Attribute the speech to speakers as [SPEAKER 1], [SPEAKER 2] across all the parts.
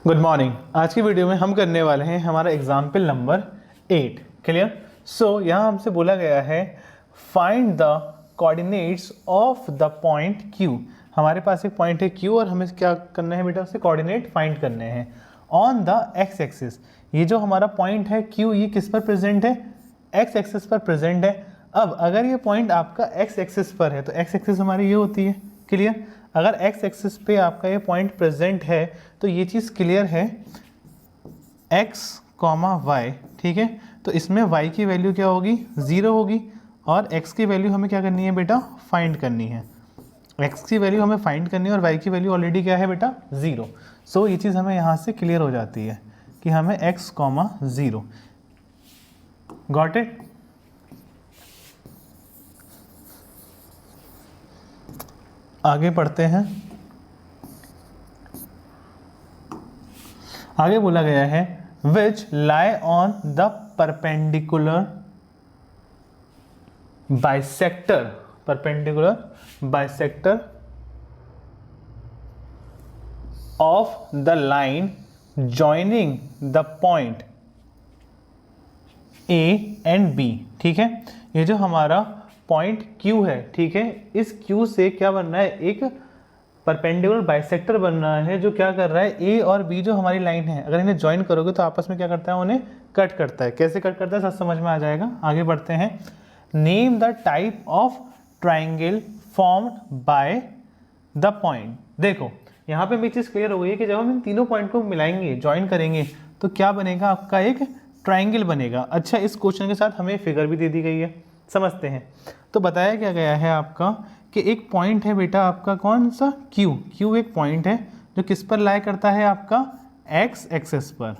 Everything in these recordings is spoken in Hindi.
[SPEAKER 1] Good morning. आज की वीडियो में हम करने वाले हैं हमारा एग्जाम्पल नंबर 8। क्लियर। सो यहाँ हमसे बोला गया है find the coordinates of the point Q। हमारे पास एक पॉइंट है Q और हमें क्या करना है बेटा, उससे कोऑर्डिनेट फाइंड करने हैं ऑन द एक्स एक्सिस। ये जो हमारा पॉइंट है Q, ये किस पर प्रेजेंट है? एक्स एक्सिस पर प्रेजेंट है। अब अगर ये पॉइंट आपका एक्स एक्सिस पर है तो एक्स एक्सिस हमारी ये होती है। क्लियर। अगर एक्स एक्सिस पे आपका ये पॉइंट प्रेजेंट है तो ये चीज़ क्लियर है, x, y। ठीक है, तो इसमें y की वैल्यू क्या होगी? 0 होगी और x की वैल्यू हमें क्या करनी है बेटा? फाइंड करनी है। x की वैल्यू हमें फाइंड करनी है और y की वैल्यू ऑलरेडी क्या है बेटा? 0। सो ये चीज़ हमें यहाँ से क्लियर हो जाती है कि हमें x, 0। Got it? आगे पढ़ते हैं। आगे बोला गया है which lie on the perpendicular bisector of the line joining the point A and B। ठीक है, ये जो हमारा पॉइंट Q है, ठीक है, इस Q से क्या बनना है? एक परपेंडिकुलर बाइसेक्टर बन रहा है जो क्या कर रहा है? A और B जो हमारी लाइन है, अगर इन्हें ज्वाइन करोगे तो आपस में क्या करता है? उन्हें कट करता है। कैसे कट करता है सब समझ में आ जाएगा। आगे बढ़ते हैं। Name the type of triangle formed by the point. देखो यहाँ पे मेरी चीज़ क्लियर हो गई है कि जब हम इन तीनों पॉइंट को मिलाएंगे, ज्वाइन करेंगे, तो क्या बनेगा? आपका एक ट्राइंगल बनेगा। अच्छा, इस क्वेश्चन के साथ हमें फिगर भी दे दी गई है, समझते हैं। तो बताया क्या गया है आपका कि एक पॉइंट है बेटा आपका, कौन सा? Q एक पॉइंट है जो किस पर लाई करता है? आपका एक्स एक्सिस पर।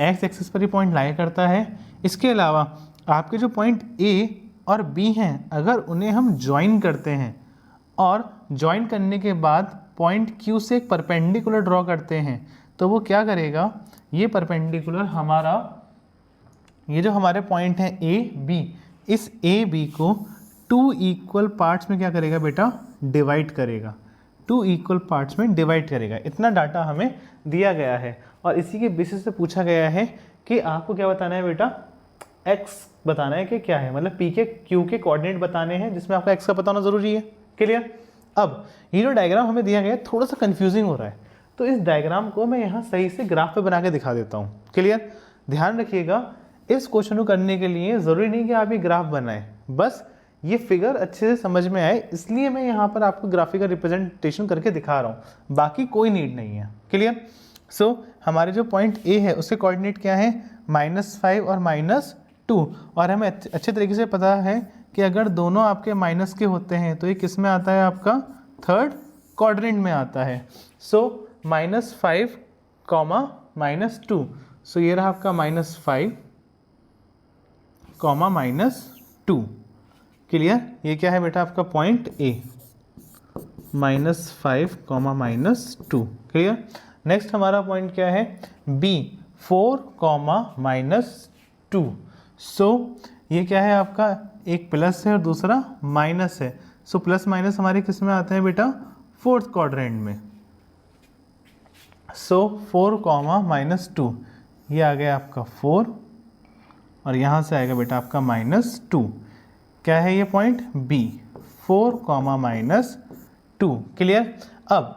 [SPEAKER 1] एक्स एक्सिस पर ये पॉइंट लाई करता है। इसके अलावा आपके जो पॉइंट A और B हैं, अगर उन्हें हम ज्वाइन करते हैं और ज्वाइन करने के बाद पॉइंट Q से एक परपेंडिकुलर ड्रॉ करते हैं, तो वो क्या करेगा? ये परपेंडिकुलर हमारा, ये जो हमारे पॉइंट हैं A B, इस A B को 2 इक्वल पार्ट्स में क्या करेगा बेटा? डिवाइड करेगा। 2 इक्वल पार्ट्स में डिवाइड करेगा। इतना डाटा हमें दिया गया है और इसी के बेसिस पे पूछा गया है कि आपको क्या बताना है बेटा? x बताना है कि क्या है, मतलब P के Q के कोऑर्डिनेट बताने हैं, जिसमें आपका x का पता होना जरूरी है। क्लियर। अब ये जो डायग्राम हमें दिया गया है थोड़ा सा कंफ्यूजिंग हो रहा है, तो इस डायग्राम को मैं यहाँ सही से ग्राफ पे बना के दिखा देता हूँ। क्लियर। ध्यान रखिएगा, इस क्वेश्चन को करने के लिए ज़रूरी नहीं कि आप ये ग्राफ बनाएं, बस ये फिगर अच्छे से समझ में आए इसलिए मैं यहाँ पर आपको ग्राफिकल रिप्रेजेंटेशन करके दिखा रहा हूँ, बाकी कोई नीड नहीं है। क्लियर। सो हमारे जो पॉइंट A है उसके कोऑर्डिनेट क्या है? -5 और -2। और हमें अच्छे तरीके से पता है कि अगर दोनों आपके माइनस के होते हैं तो ये किस में आता है? आपका थर्ड क्वाड्रेंट में आता है। सो -5, -2। सो ये रहा आपका -5, -2। क्लियर। ये क्या है बेटा? आपका पॉइंट A, -5, -2। क्लियर। नेक्स्ट हमारा पॉइंट क्या है? B, 4, -2। सो ये क्या है आपका? एक प्लस है और दूसरा माइनस है। सो प्लस माइनस हमारे किस में आते हैं बेटा? फोर्थ क्वाड्रेंट में। सो 4, -2, ये आ गया आपका 4 और यहाँ से आएगा बेटा आपका -2। क्या है ये पॉइंट? B, 4, -2। क्लियर। अब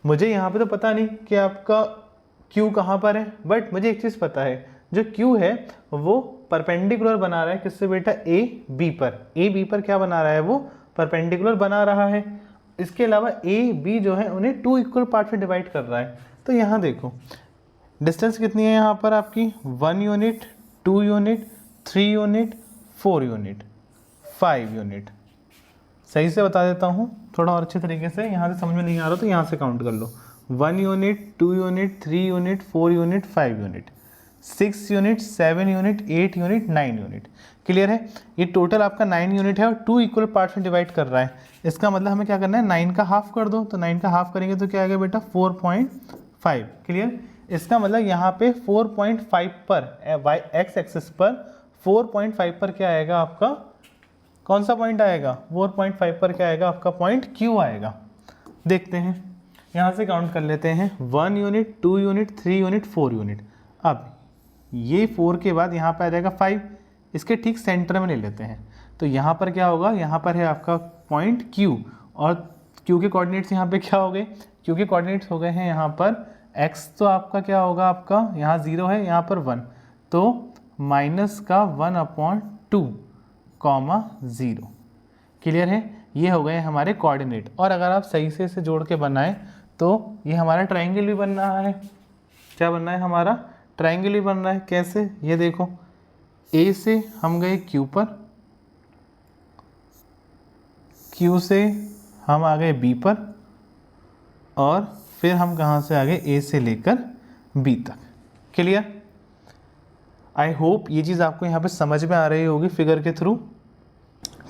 [SPEAKER 1] मुझे यहाँ पे तो पता नहीं कि आपका Q कहाँ पर है, बट मुझे एक चीज़ पता है, जो Q है वो परपेंडिकुलर बना रहा है किससे बेटा? A B पर। A B पर क्या बना रहा है? वो परपेंडिकुलर बना रहा है। इसके अलावा A B जो है उन्हें 2 इक्वल पार्ट में डिवाइड कर रहा है। तो यहाँ देखो डिस्टेंस कितनी है यहाँ पर आपकी? 1 unit, 2 unit, 3 unit, 4 unit, 5 unit. सही से बता देता हूँ थोड़ा और अच्छे तरीके से, यहाँ से समझ में नहीं आ रहा तो यहाँ से काउंट कर लो। 1 unit, 2 unit, 3 unit, 4 unit, 5 unit, 6 unit, 7 unit, 8 unit, 9 unit. Clear है। ये टोटल आपका 9 यूनिट है और 2 इक्वल पार्ट्स में डिवाइड कर रहा है। इसका मतलब हमें क्या करना है? 9 का हाफ कर दो, तो 9 का हाफ करेंगे तो क्या आएगा बेटा? 4.5। क्लियर। इसका मतलब यहाँ पे 4.5 पर एक्स एक्सिस पर 4.5 पर क्या आएगा आपका? कौन सा पॉइंट आएगा? 4.5 पर क्या आएगा? आपका पॉइंट Q आएगा। देखते हैं यहाँ से काउंट कर लेते हैं 1 यूनिट, 2 यूनिट, 3 यूनिट, 4 यूनिट। अब ये 4 के बाद यहाँ पर आ जाएगा 5, इसके ठीक सेंटर में ले लेते हैं। तो यहाँ पर क्या होगा, यहाँ पर है आपका पॉइंट Q, और Q के कोऑर्डिनेट्स यहाँ पे क्या हो गए, Q के कोऑर्डिनेट्स हो गए हैं यहाँ पर x, तो आपका क्या होगा, आपका यहाँ 0 है, यहाँ पर 1, तो -1/2, 0। क्लियर है, ये हो गए हमारे कोऑर्डिनेट। और अगर आप सही से इसे जोड़ के बनाएं तो ये हमारा ट्राइंगल भी बन रहा है। क्या बन रहा है, हमारा ट्राइंगल भी बन रहा है। कैसे, ये देखो, A से हम गए Q पर, Q से हम आ गए B पर, और फिर हम कहाँ से आ गए, A से लेकर B तक। क्लियर, आई होप ये चीज़ आपको यहाँ पे समझ में आ रही होगी फिगर के थ्रू।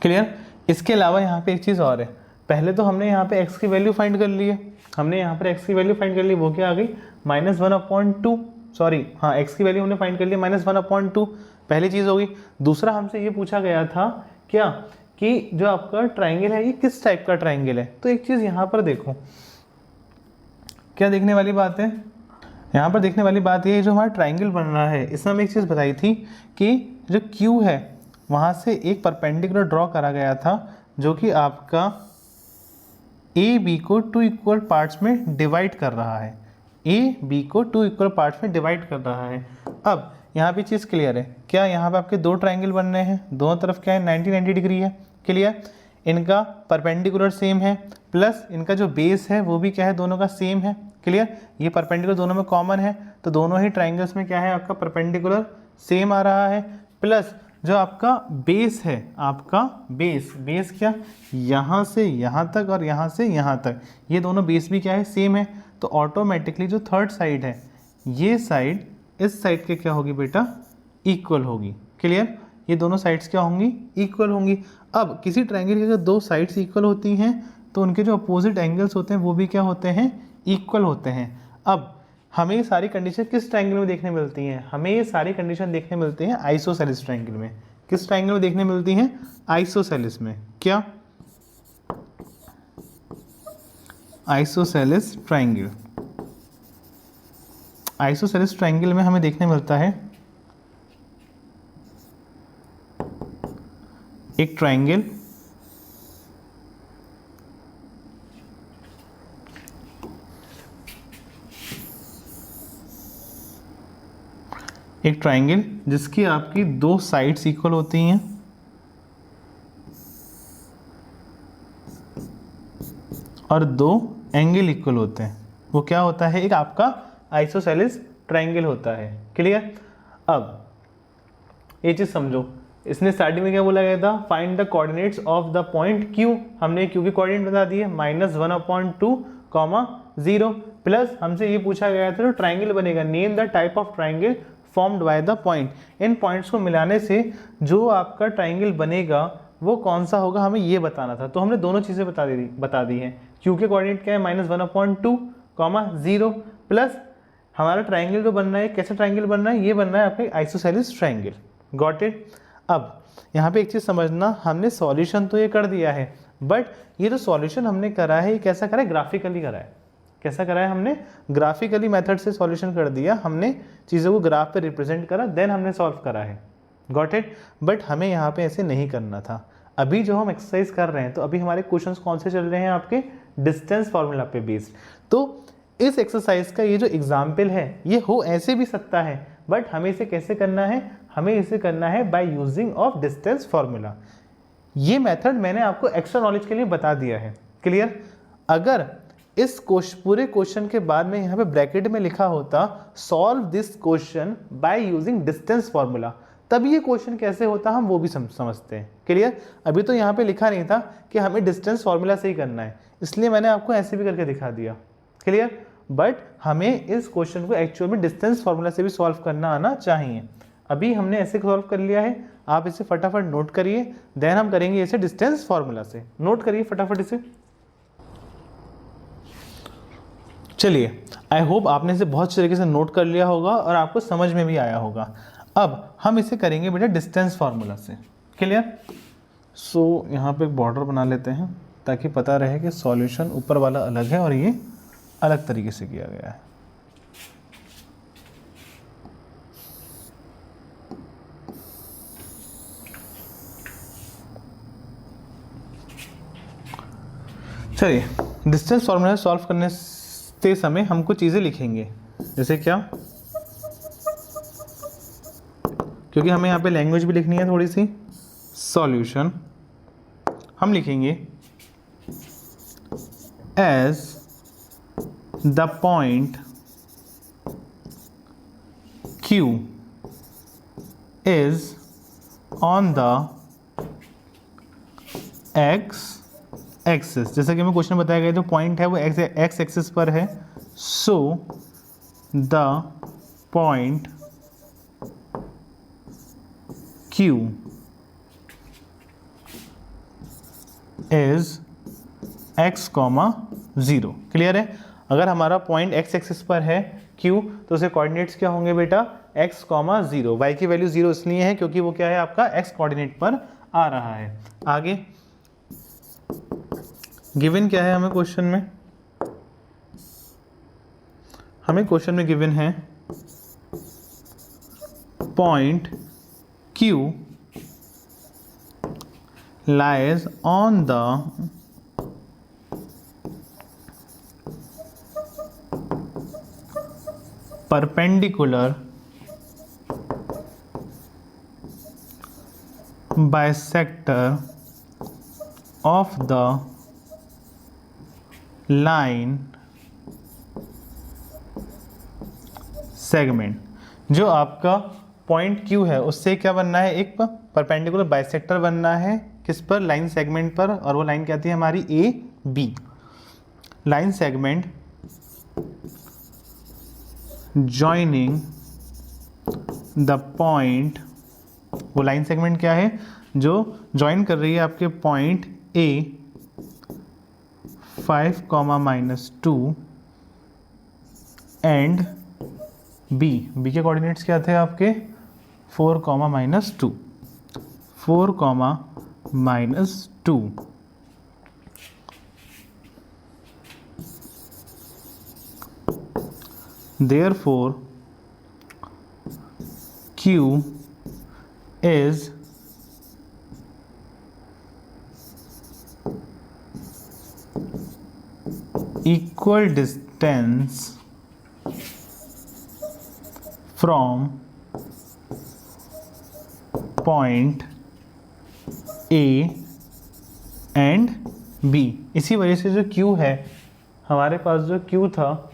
[SPEAKER 1] क्लियर, इसके अलावा यहाँ पे एक चीज़ और है। पहले तो हमने यहाँ पे x की वैल्यू फाइंड कर ली है, हमने यहाँ पर x की वैल्यू फाइंड कर ली, वो क्या आ गई, -1/2, सॉरी हाँ, x की वैल्यू हमने फाइंड कर ली -1/2, पहली चीज़ होगी। दूसरा हमसे ये पूछा गया था क्या, कि जो आपका ट्राइंगल है ये किस टाइप का ट्राइंगल है। तो एक चीज़ यहाँ पर देखो, क्या देखने वाली बात है, यहाँ पर देखने वाली बात ये है, जो हमारा ट्राइंगल बन रहा है इसमें हमें एक चीज़ बताई थी कि जो Q है वहाँ से एक परपेंडिकुलर ड्रॉ करा गया था, जो कि आपका AB को 2 इक्वल पार्ट्स में डिवाइड कर रहा है, AB को 2 इक्वल पार्ट्स में डिवाइड कर रहा है। अब यहाँ पे चीज़ क्लियर है, क्या यहाँ पे आपके दो ट्राइंगल बन रहे हैं, दोनों तरफ क्या है, 90-90 डिग्री है। क्लियर, इनका परपेंडिकुलर सेम है, प्लस इनका जो बेस है वो भी क्या है, दोनों का सेम है। क्लियर, ये परपेंडिकुलर दोनों में कॉमन है, तो दोनों ही ट्राइंगल्स में क्या है, आपका परपेंडिकुलर सेम आ रहा है। प्लस जो आपका बेस है, आपका बेस क्या, यहाँ से यहाँ तक और यहाँ से यहाँ तक, ये दोनों बेस भी क्या है, सेम है। तो ऑटोमेटिकली जो थर्ड साइड है, ये साइड इस साइड के क्या होगी बेटा, इक्वल होगी। क्लियर, ये दोनों साइड्स क्या होंगी, इक्वल होंगी। अब किसी ट्राइंगल की अगर दो साइड्स इक्वल होती हैं तो उनके जो अपोजिट एंगल्स होते हैं वो भी क्या होते हैं, इक्वल होते हैं। अब हमें ये सारी कंडीशन किस ट्राइंगल में देखने मिलती हैं, हमें ये सारी कंडीशन देखने मिलती हैं आइसोसेलेस ट्राइंगल में। किस ट्राइंगल में देखने मिलती हैं, आइसोसेलेस में। क्या, आइसोसेलेस ट्राइंगल। आइसोसेलेस ट्राइंगल में हमें देखने मिलता है एक ट्राइंगल जिसकी आपकी दो साइड्स इक्वल होती हैं और दो एंगल इक्वल होते हैं। वो क्या होता है, एक आपका आइसोसेलेस ट्राइंगल होता है। क्लियर, अब ये चीज़ समझो, इसने स्टार्टिंग में क्या बोला गया था, find the coordinates of the point Q। हमने Q के कोऑर्डिनेट बता दिए, -1/2, 0। प्लस हमसे ये पूछा गया था, जो ट्राइंगल बनेगा, name the type of triangle formed by the point. In points को मिलाने से जो आपका ट्राइंगल बनेगा वो कौन सा होगा, हमें ये बताना था। तो हमने दोनों चीज़ें बता दी हैं। Q के कोऑर्डिनेट क्या है, -1/2, 0, प्लस हमारा ट्राइंगल जो बन रहा है, कैसा ट्राइंगल बन रहा है, ये बन रहा है आपका आइसोसेलेस ट्राइंगल। Got it. अब यहाँ पे एक चीज़ समझना, हमने सॉल्यूशन तो ये कर दिया है, बट ये जो सॉल्यूशन हमने करा है ये कैसा करा है, ग्राफिकली करा है। कैसा करा है, हमने ग्राफिकली मेथड से सॉल्यूशन कर दिया, हमने चीज़ों को ग्राफ पे रिप्रेजेंट करा, देन हमने सॉल्व करा है। Got it. बट हमें यहाँ पे ऐसे नहीं करना था। अभी जो हम एक्सरसाइज कर रहे हैं, तो अभी हमारे क्वेश्चंस कौन से चल रहे हैं, आपके डिस्टेंस फार्मूला पे बेस्ड। तो इस एक्सरसाइज का ये जो एग्जाम्पल है ये हो ऐसे भी सकता है, बट हमें इसे कैसे करना है, हमें इसे करना है by using of distance formula. ये मेथड मैंने आपको एक्स्ट्रा नॉलेज के लिए बता दिया है। क्लियर, अगर इस पूरे क्वेश्चन के बाद में यहाँ पे ब्रैकेट में लिखा होता solve this question by using distance formula, तब ये क्वेश्चन कैसे होता हम वो भी समझते हैं। क्लियर, अभी तो यहाँ पे लिखा नहीं था कि हमें डिस्टेंस फार्मूला से ही करना है, इसलिए मैंने आपको ऐसे भी करके दिखा दिया। क्लियर, बट हमें इस क्वेश्चन को एक्चुअल में डिस्टेंस फार्मूला से भी सॉल्व करना आना चाहिए। अभी हमने ऐसे सॉल्व कर लिया है, आप इसे फटाफट नोट करिए, देन हम करेंगे इसे डिस्टेंस फार्मूला से। नोट करिए फटाफट इसे। चलिए, आई होप आपने इसे बहुत अच्छे तरीके से नोट कर लिया होगा और आपको समझ में भी आया होगा। अब हम इसे करेंगे बेटा डिस्टेंस फार्मूला से। क्लियर, यहाँ पे एक बॉर्डर बना लेते हैं ताकि पता रहे कि सॉल्यूशन ऊपर वाला अलग है और ये अलग तरीके से किया गया है। चलिए, डिस्टेंस फॉर्मूला सॉल्व करने से समय हम कुछ चीज़ें लिखेंगे, जैसे क्या, क्योंकि हमें यहाँ पे लैंग्वेज भी लिखनी है थोड़ी सी। सॉल्यूशन हम लिखेंगे as the point Q is on the x axis, जैसा कि हमें क्वेश्चन बताया गया जो पॉइंट है वो एक्स एक्सिस पर है। So the point Q is x, 0। Clear है? अगर हमारा पॉइंट x एक्सिस पर है Q, तो उसके कोऑर्डिनेट्स क्या होंगे बेटा, x, 0। y की वैल्यू 0 इसलिए है क्योंकि वो क्या है, आपका x कोऑर्डिनेट पर आ रहा है। आगे गिवन क्या है हमें क्वेश्चन में, हमें क्वेश्चन में गिवन है point Q lies on the perpendicular bisector of the line segment। जो आपका पॉइंट Q है उससे क्या बनना है, एक परपेंडिकुलर बाइसेक्टर बनना है, किस पर, लाइन सेगमेंट पर, और वो लाइन क्या थी हमारी A B. Line segment joining the point, वो लाइन सेगमेंट क्या है जो जॉइन कर रही है आपके point A 5, -2 and B. B के कोऑर्डिनेट्स क्या थे आपके 4, -2, 4, -2। Therefore Q is equal distance from point A and B। इसी वजह से जो Q है, हमारे पास जो Q था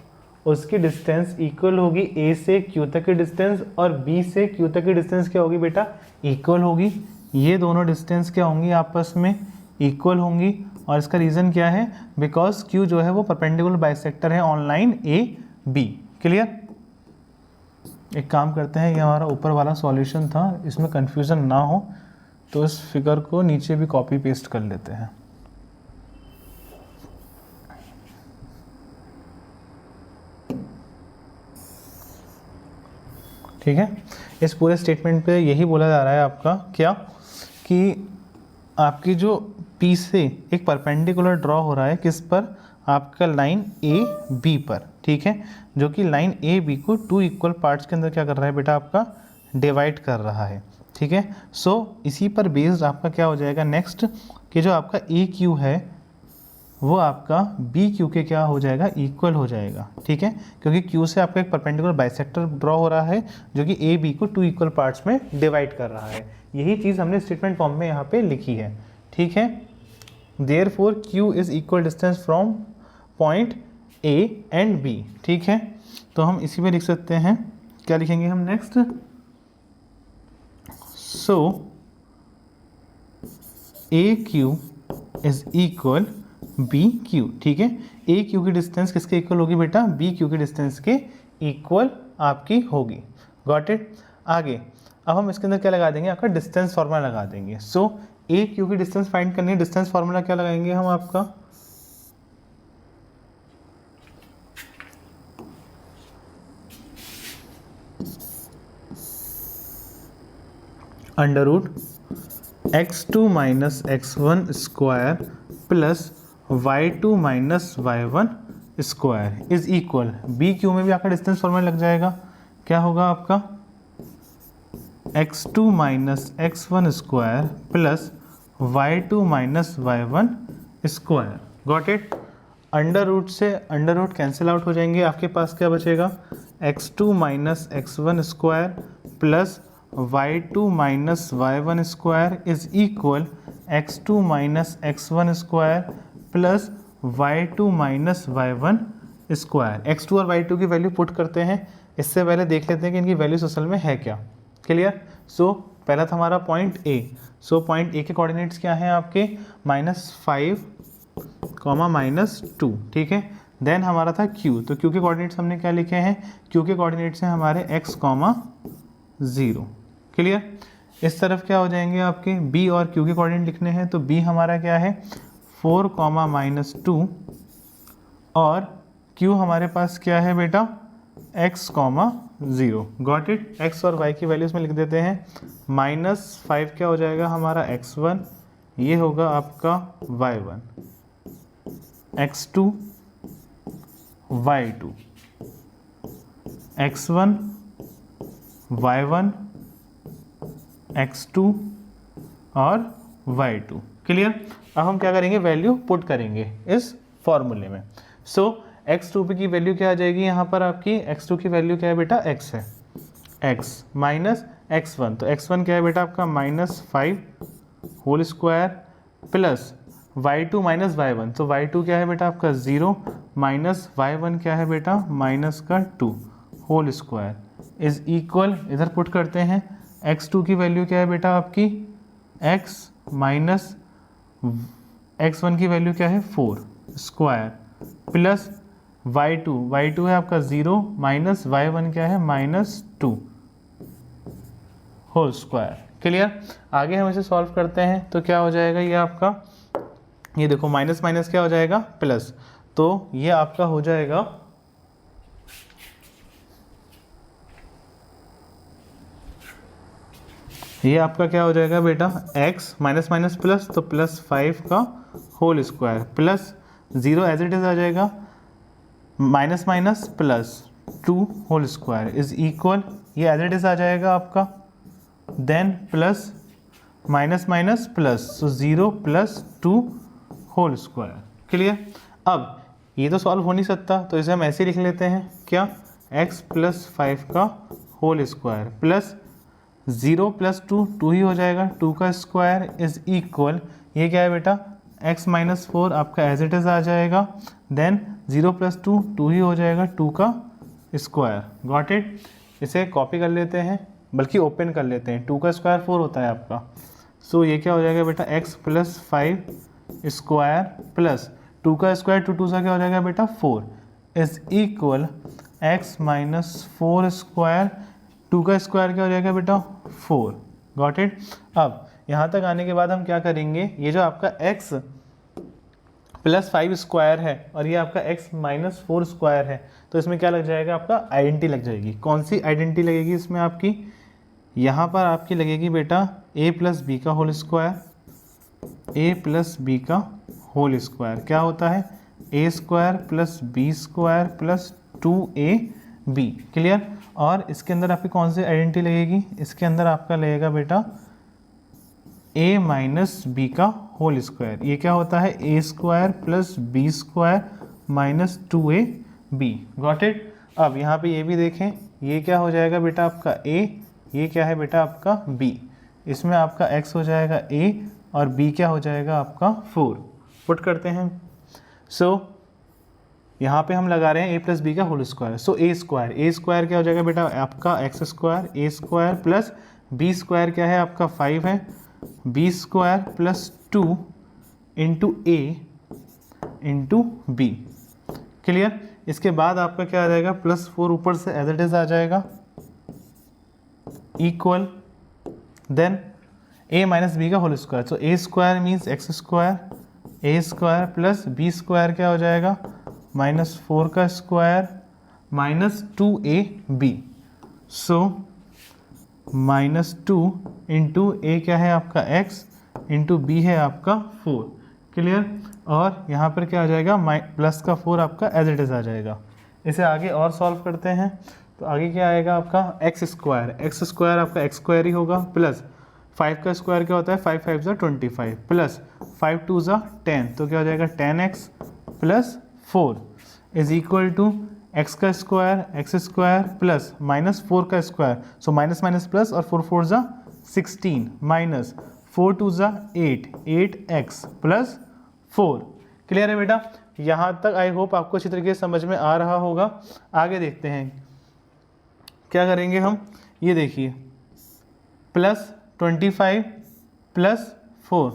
[SPEAKER 1] उसकी डिस्टेंस इक्वल होगी A से Q तक की डिस्टेंस, और B से Q तक की डिस्टेंस क्या होगी बेटा, इक्वल होगी। ये दोनों डिस्टेंस क्या होंगी, आपस में इक्वल होंगी। और इसका रीज़न क्या है, बिकॉज Q जो है वो परपेंडिकुलर बाइसेक्टर है on line A B। Clear? एक काम करते हैं, ये हमारा ऊपर वाला सॉल्यूशन था, इसमें कंफ्यूजन ना हो तो इस फिगर को नीचे भी कॉपी पेस्ट कर लेते हैं। ठीक है, इस पूरे स्टेटमेंट पे यही बोला जा रहा है आपका क्या, कि आपकी जो P से एक परपेंडिकुलर ड्रॉ हो रहा है किस पर, आपका लाइन ए बी पर। ठीक है, जो कि लाइन ए बी को 2 इक्वल पार्ट्स के अंदर क्या कर रहा है बेटा, आपका डिवाइड कर रहा है। ठीक है, सो इसी पर बेस्ड आपका क्या हो जाएगा नेक्स्ट, कि जो आपका ए क्यू है वो आपका बी क्यू के क्या हो जाएगा, इक्वल हो जाएगा। ठीक है, क्योंकि क्यू से आपका एक परपेंडिकुलर बाइसेक्टर ड्रॉ हो रहा है जो कि ए बी को 2 इक्वल पार्ट्स में डिवाइड कर रहा है। यही चीज़ हमने स्टेटमेंट फॉर्म में यहाँ पे लिखी है। ठीक है, therefore Q is equal distance from point A and B. ठीक है, तो हम इसी में लिख सकते हैं, क्या लिखेंगे हम next, so A Q is equal B Q. ठीक है, ए क्यू की डिस्टेंस किसके इक्वल होगी बेटा, बी क्यू की डिस्टेंस के इक्वल आपकी होगी। Got it? आगे अब हम इसके अंदर क्या लगा देंगे, आपका डिस्टेंस फार्मूला लगा देंगे। सो ए क्यू की डिस्टेंस फाइंड करनी है, डिस्टेंस फार्मूला क्या लगाएंगे हम, आपका under root x2 - x1 square plus y2 - y1 square is equal, B Q में भी आपका डिस्टेंस फॉर्मूला लग जाएगा, क्या होगा आपका x2 minus x1 square plus y2 minus y1 square. Got it. Under root से अंडर रूट कैंसिल आउट हो जाएंगे, आपके पास क्या बचेगा x2 minus x1 square plus y2 minus y1 square is equal x2 minus x1 square plus y2 minus y1 square. x2 और y2 की वैल्यू पुट करते हैं, इससे पहले देख लेते हैं कि इनकी वैल्यूज असल में है क्या। क्लियर। सो पहला था हमारा point A. So point A के कोऑर्डिनेट्स क्या हैं आपके -5 -2, ठीक है। देन हमारा था क्यू, तो क्यू के कोऑर्डिनेट्स हमने क्या लिखे हैं, क्यू के कोऑर्डिनेट्स हैं हमारे x, 0। क्लियर। इस तरफ क्या हो जाएंगे आपके बी और क्यू के कोऑर्डिनेट लिखने हैं, तो बी हमारा क्या है 4, -2 और क्यू हमारे पास क्या है बेटा x, 0। Got it. x और y की वैल्यूज में लिख देते हैं, -5 क्या हो जाएगा हमारा x1, ये होगा आपका y1, x2 y2, x1 y1 x2 और y2। क्लियर। अब हम क्या करेंगे, वैल्यू पुट करेंगे इस फॉर्मूले में। सो x2 की वैल्यू क्या आ जाएगी यहाँ पर आपकी, x2 की वैल्यू क्या है बेटा x है, x माइनस x1, तो x1 क्या है बेटा आपका -5 whole square plus y2 minus y1, तो y2 क्या है बेटा आपका 0 माइनस y1 क्या है बेटा -2 होल स्क्वायर इज इक्वल, इधर पुट करते हैं x2 की वैल्यू क्या है बेटा आपकी x माइनस x1 की वैल्यू क्या है 4 स्क्वायर प्लस y2 है आपका 0 माइनस y1 क्या है -2 होल स्क्वायर। क्लियर। आगे हम इसे सॉल्व करते हैं, तो क्या हो जाएगा ये आपका, ये देखो माइनस माइनस क्या हो जाएगा प्लस, तो ये आपका हो जाएगा ये आपका क्या हो जाएगा बेटा x माइनस माइनस प्लस, तो +5 का whole square plus 0 as it is आ जाएगा minus minus +2 whole square is equal, ये एज इट इज आ जाएगा आपका, then plus minus minus plus, so 0 + 2 whole square. Clear. अब ये तो सॉल्व हो नहीं सकता, तो इसे हम ऐसे लिख लेते हैं, क्या x + 5 का होल स्क्वायर प्लस 0 + 2 2 ही हो जाएगा, 2 का स्क्वायर इज इक्वल, ये क्या है बेटा x - 4 आपका एज इट इज आ जाएगा, देन 0 + 2 2 ही हो जाएगा, 2 का स्क्वायर। Got it. इसे कॉपी कर लेते हैं, बल्कि ओपन कर लेते हैं, 2 का स्क्वायर 4 होता है आपका। सो ये क्या हो जाएगा बेटा x + 5 स्क्वायर प्लस 2 का स्क्वायर 2 2 सा क्या हो जाएगा बेटा 4 इज इक्वल x - 4 स्क्वायर, 2 का स्क्वायर क्या हो जाएगा बेटा 4। Got it. अब यहाँ तक आने के बाद हम क्या करेंगे, ये जो आपका x + 5 स्क्वायर है और ये आपका x - 4 स्क्वायर है, तो इसमें क्या लग जाएगा आपका आइडेंटिटी लग जाएगी। कौन सी आइडेंटिटी लगेगी इसमें आपकी, यहाँ पर आपकी लगेगी बेटा a + b का होल स्क्वायर, a + b का होल स्क्वायर क्या होता है a² + b² + 2ab। क्लियर। और इसके अंदर आपकी कौन सी आइडेंटिटी लगेगी, इसके अंदर आपका लगेगा बेटा a - b का होल स्क्वायर, ये क्या होता है a² + b² - 2ab। Got it. अब यहाँ पे ये भी देखें, ये क्या हो जाएगा बेटा आपका a, ये क्या है बेटा आपका b, इसमें आपका x हो जाएगा a और b क्या हो जाएगा आपका 4। पुट करते हैं। सो यहाँ पे हम लगा रहे हैं a + b का होल स्क्वायर, सो a² क्या हो जाएगा बेटा आपका x² a² प्लस b² क्या है आपका 5 है, b² + 2 × a × b। क्लियर। इसके बाद आपका क्या आ जाएगा +4 ऊपर से एज इट इज आ जाएगा इक्वल, देन a - b का होल स्क्वायर, तो a² means x² a² plus b² क्या हो जाएगा -4 का स्क्वायर -2ab, सो -2 × a क्या है आपका x × b है आपका 4। क्लियर। और यहाँ पर क्या आ जाएगा, प्लस का 4 आपका एज इट इज़ आ जाएगा। इसे आगे और सॉल्व करते हैं तो आगे क्या आएगा आपका एक्स स्क्वायर आपका एक्स स्क्वायर ही होगा, प्लस 5 का स्क्वायर क्या होता है, 5 5 ज़ा 25 प्लस 5 2 ज़ा 10, तो क्या हो जाएगा 10x plus 4 is equal to x square plus minus 4 का square, so minus minus plus और 4 4 ज़ा 16 माइनस 4 2 ज़ा 8x प्लस 4। क्लियर है बेटा? यहाँ तक आई होप आपको अच्छी तरीके से समझ में आ रहा होगा। आगे देखते हैं क्या करेंगे हम। ये देखिए प्लस 25 प्लस 4,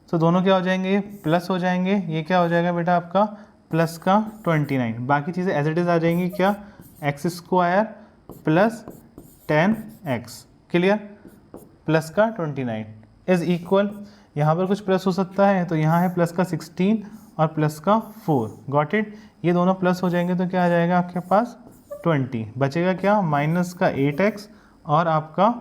[SPEAKER 1] तो दोनों क्या हो जाएंगे, प्लस हो जाएंगे। ये क्या हो जाएगा बेटा आपका प्लस का 29, बाकी चीज़ें एज इट इज़ आ जाएंगी, क्या x square plus 10x, clear, plus का 29 इज इक्वल, यहाँ पर कुछ प्लस हो सकता है तो यहाँ है प्लस का 16 और प्लस का 4, गॉट इट। ये दोनों प्लस हो जाएंगे तो क्या आ जाएगा आपके पास 20, बचेगा क्या माइनस का 8x और आपका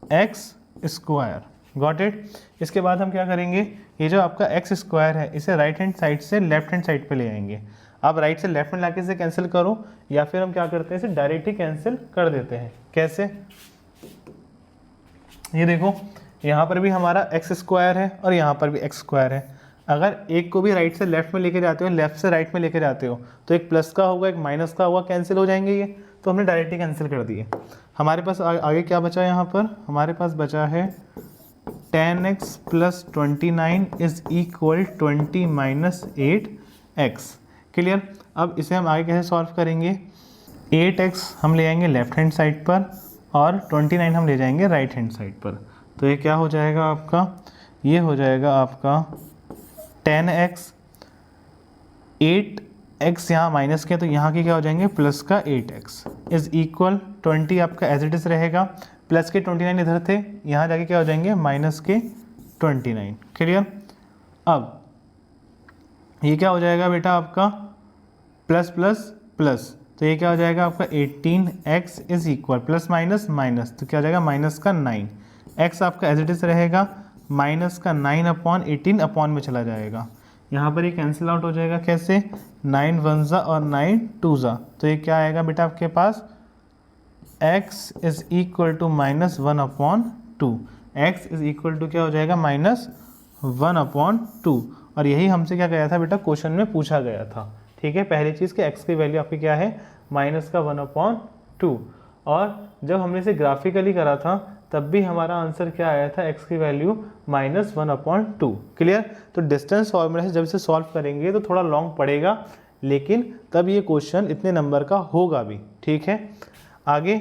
[SPEAKER 1] एक्स स्क्वायर, गॉट इट। इसके बाद हम क्या करेंगे, ये जो आपका एक्स स्क्वायर है इसे राइट हैंड साइड से लेफ्ट हैंड साइड पे ले आएंगे। आप राइट से लेफ्ट में लाके इसे कैंसिल करो, या फिर हम क्या करते हैं इसे डायरेक्ट ही कैंसिल कर देते हैं। कैसे, ये देखो यहाँ पर भी हमारा एक्स स्क्वायर है और यहाँ पर भी एक्स स्क्वायर है। अगर एक को भी राइट से लेफ्ट में लेके जाते हो, लेफ्ट से राइट में लेके जाते हो, तो एक प्लस का होगा एक माइनस का होगा, कैंसिल हो जाएंगे ये, तो हमने डायरेक्ट ही कैंसिल कर दिए। हमारे पास आगे क्या बचा है, यहाँ पर हमारे पास बचा है 10x plus 29 is equal 20 minus 8x, clear. अब इसे हम आगे कैसे सॉल्व करेंगे, 8x हम ले आएंगे लेफ्ट हैंड साइड पर और 29 हम ले जाएंगे राइट हैंड साइड पर, तो ये क्या हो जाएगा आपका, ये हो जाएगा आपका 10x, 8x यहाँ माइनस के तो यहाँ के क्या हो जाएंगे प्लस का 8x इज इक्वल 20 आपका एज इट इज़ रहेगा, प्लस के 29 इधर थे, यहाँ जाके क्या हो जाएंगे माइनस के 29, क्लियर। अब ये क्या हो जाएगा बेटा आपका प्लस प्लस प्लस, तो ये क्या हो जाएगा आपका 18x is equal plus minus minus, तो क्या हो जाएगा माइनस का 9, x आपका एज इट इज़ रहेगा, माइनस का 9 अपॉन 18 अपॉन में चला जाएगा, यहाँ पर ये कैंसिल आउट हो जाएगा। कैसे, 9 1 ज़ा और 9 2 ज़ा, तो ये क्या आएगा बेटा आपके पास x is equal to minus 1 upon 2, x is equal to क्या हो जाएगा माइनस 1 अपॉन 2, और यही हमसे क्या गया था बेटा क्वेश्चन में पूछा गया था, ठीक है। पहली चीज़ कि x की वैल्यू आपकी क्या है माइनस का 1 अपॉन 2, और जब हमने इसे ग्राफिकली करा था तब भी हमारा आंसर क्या आया था, x की वैल्यू माइनस 1 अपॉन 2, क्लियर। तो डिस्टेंस फॉर्मूला से जब इसे सॉल्व करेंगे तो थोड़ा लॉन्ग पड़ेगा, लेकिन तब ये क्वेश्चन इतने नंबर का होगा भी, ठीक है। आगे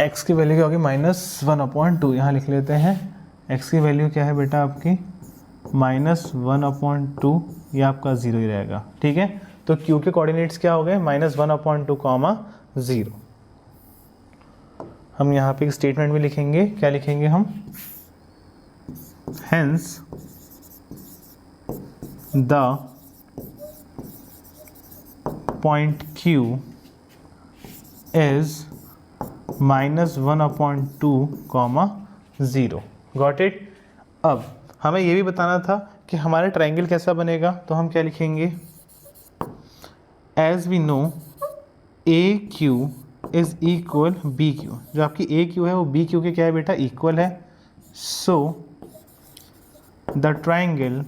[SPEAKER 1] x की वैल्यू क्या होगी माइनस 1 अपॉन 2, यहाँ लिख लेते हैं x की वैल्यू क्या है बेटा आपकी माइनस 1 अपॉन 2, ये आपका 0 ही रहेगा, ठीक है। तो q के कोऑर्डिनेट्स क्या हो गए माइनस 1 अपॉन 2 कॉमा 0। हम यहाँ पे एक स्टेटमेंट भी लिखेंगे, क्या लिखेंगे हम, hence the point q is minus 1 upon 2 comma 0, got it. अब हमें ये भी बताना था कि हमारा ट्रायंगल कैसा बनेगा, तो हम क्या लिखेंगे, as we know A Q is equal B Q, जो आपकी ए क्यू है वो बी क्यू के क्या है बेटा इक्वल है, so the triangle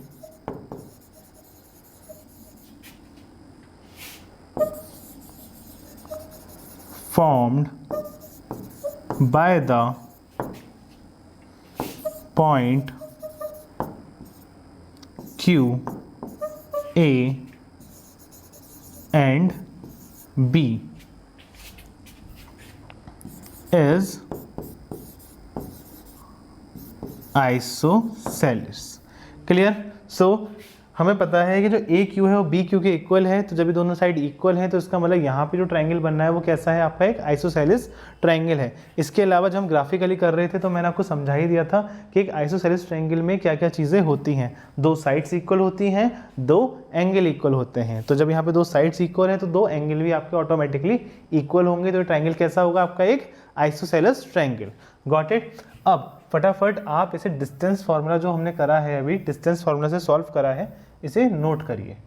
[SPEAKER 1] formed by the point Q, A and B is isosceles, clear। So हमें पता है कि जो ए क्यू है वो बी क्यू के इक्वल है, तो जब ये दोनों साइड इक्वल है तो इसका मतलब यहाँ पे जो ट्रायंगल बनना है वो कैसा है आपका एक आइसोसेलेस ट्रायंगल है। इसके अलावा जब हम ग्राफिकली कर रहे थे तो मैंने आपको समझा ही दिया था कि एक आइसोसेलेस ट्रायंगल में क्या क्या चीज़ें होती हैं, दो साइड्स इक्वल होती हैं, दो एंगल इक्वल होते हैं। तो जब यहाँ पे दो साइड्स इक्वल हैं तो दो एंगल भी आपके ऑटोमेटिकली इक्वल होंगे, तो ट्रायंगल कैसा होगा आपका एक आइसोसेलेस ट्रायंगल। Got it. अब फटाफट आप इसे डिस्टेंस फार्मूला जो हमने करा है अभी, डिस्टेंस फार्मूला से सॉल्व करा है, इसे नोट करिए।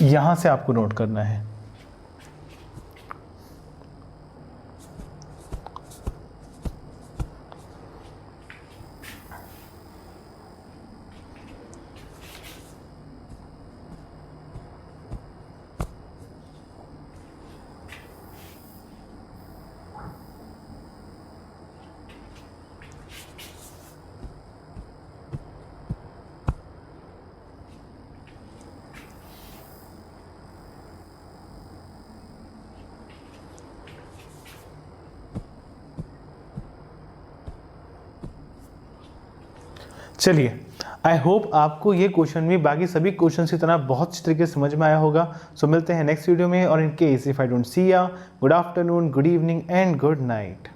[SPEAKER 1] यहां से आपको नोट करना है। चलिए, आई होप आपको ये क्वेश्चन भी बाकी सभी क्वेश्चन की तरह बहुत अच्छी तरीके से समझ में आया होगा। सो मिलते हैं नेक्स्ट वीडियो में, और in case if I don't see ya, good afternoon, good evening and good night.